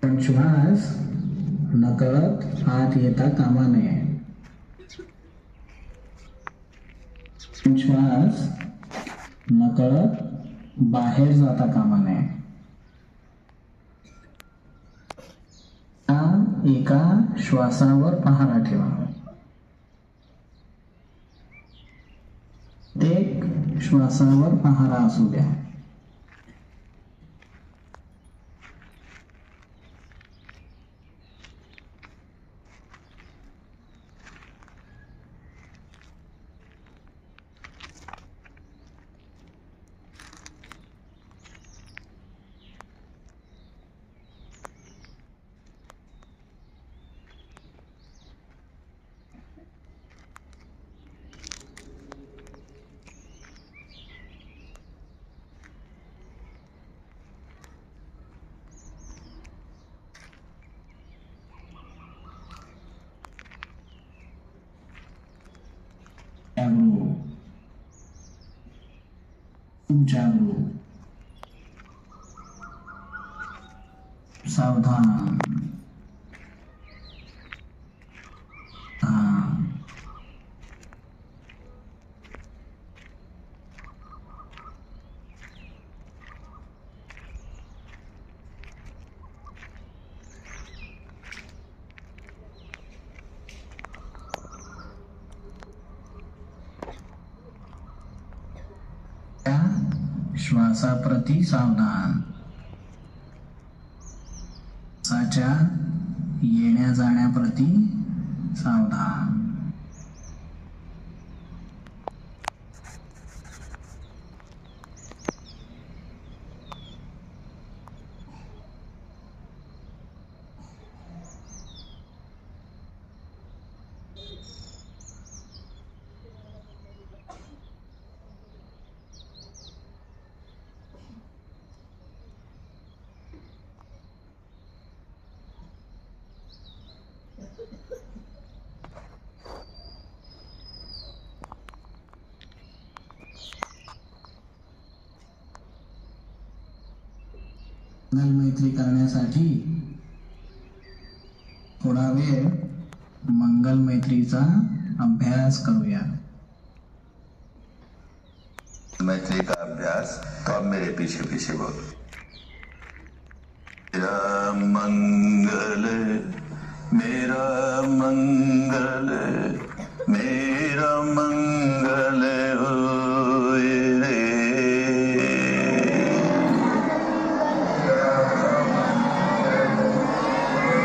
पण श्वास नकळत आत येता कामा नये. श्वास नकळत बाहेर जाता कामा नये. एका श्वासावर पहारा ठेवा. एक श्वासावर पहारा असू द्या. जागरूक, सावधान, श्वासाप्रती सावधान, श्वासाच्या येण्या जाण्याप्रती सावधान. मैत्री करण्यासाठी थोडा वेळ मंगल मैत्रीचा अभ्यास करूया. मैत्री का अभ्यास तो अब मेरे पीछे पीछे बोलो. मेरा मंगल, मेरा मंगल, मेरा मंगल